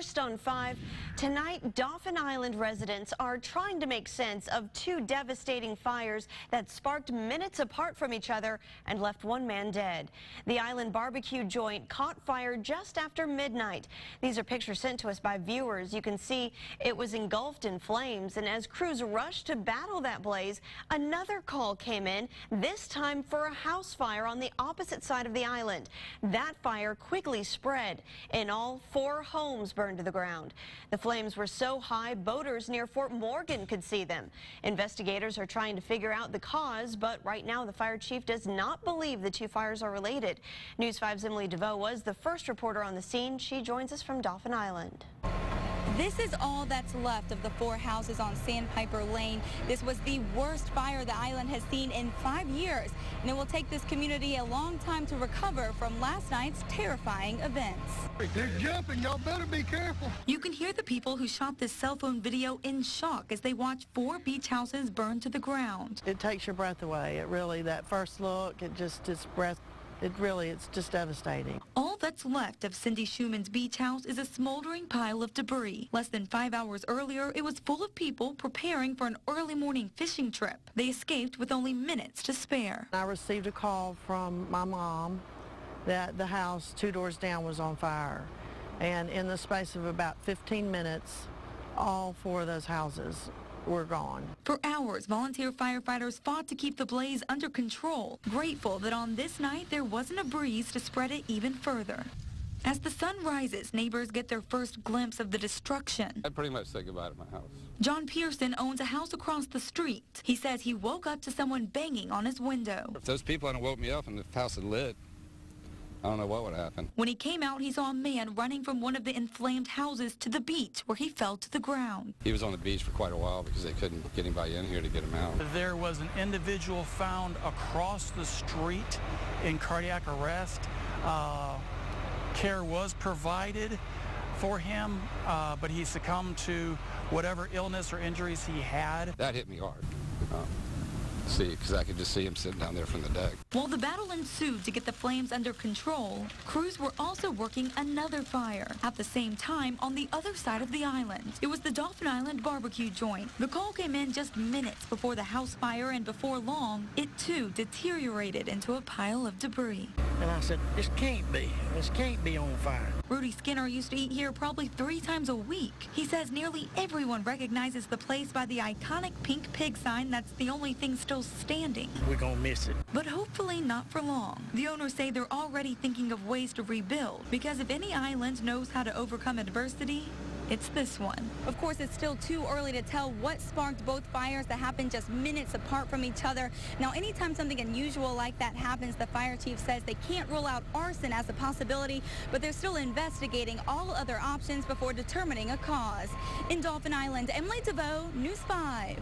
First on 5, tonight Dauphin Island residents are trying to make sense of two devastating fires that sparked minutes apart from each other and left one man dead. The island barbecue joint caught fire just after midnight. These are pictures sent to us by viewers. You can see it was engulfed in flames, and as crews rushed to battle that blaze, another call came in, this time for a house fire on the opposite side of the island. That fire quickly spread. In all, 4 homes burned to the ground. The flames were so high, boaters near Fort Morgan could see them. Investigators are trying to figure out the cause, but right now the fire chief does not believe the two fires are related. News 5's Emily DeVoe was the first reporter on the scene. She joins us from Dauphin Island. This is all that's left of the 4 houses on Sandpiper Lane. This was the worst fire the island has seen in 5 years, and it will take this community a long time to recover from last night's terrifying events. They're jumping. Y'all better be careful. You can hear the people who shot this cell phone video in shock as they watch 4 beach houses burn to the ground. It takes your breath away. It really, that first look, it's just devastating. All that's left of Cindy Schumann's beach house is a smoldering pile of debris. Less than 5 hours earlier, it was full of people preparing for an early morning fishing trip. They escaped with only minutes to spare. I received a call from my mom that the house 2 doors down was on fire. And in the space of about 15 minutes, all 4 of those houses were gone. For hours, volunteer firefighters fought to keep the blaze under control, grateful that on this night there wasn't a breeze to spread it even further. As the sun rises, neighbors get their first glimpse of the destruction. I pretty much say goodbye to my house. John Pearson owns a house across the street. He says he woke up to someone banging on his window. If those people hadn't woke me up and the house had lit, I don't know what would happen. When he came out, he saw a man running from one of the inflamed houses to the beach, where he fell to the ground. He was on the beach for quite a while because they couldn't get anybody in here to get him out. There was an individual found across the street in cardiac arrest. Care was provided for him, but he succumbed to whatever illness or injuries he had. That hit me hard. Because I could just see him sitting down there from the deck. While the battle ensued to get the flames under control, crews were also working another fire at the same time on the other side of the island. It was the Dauphin Island barbecue joint. The call came in just minutes before the house fire, and before long, it too deteriorated into a pile of debris. And I said, this can't be on fire. Rudy Skinner used to eat here probably 3 times a week. He says nearly everyone recognizes the place by the iconic pink pig sign that's the only thing still standing. We're gonna miss it. But hopefully not for long. The owners say they're already thinking of ways to rebuild, because if any island knows how to overcome adversity, it's this one. Of course, it's still too early to tell what sparked both fires that happened just minutes apart from each other. Now, anytime something unusual like that happens, the fire chief says they can't rule out arson as a possibility, but they're still investigating all other options before determining a cause. In Dauphin Island, Emily DeVoe, News 5.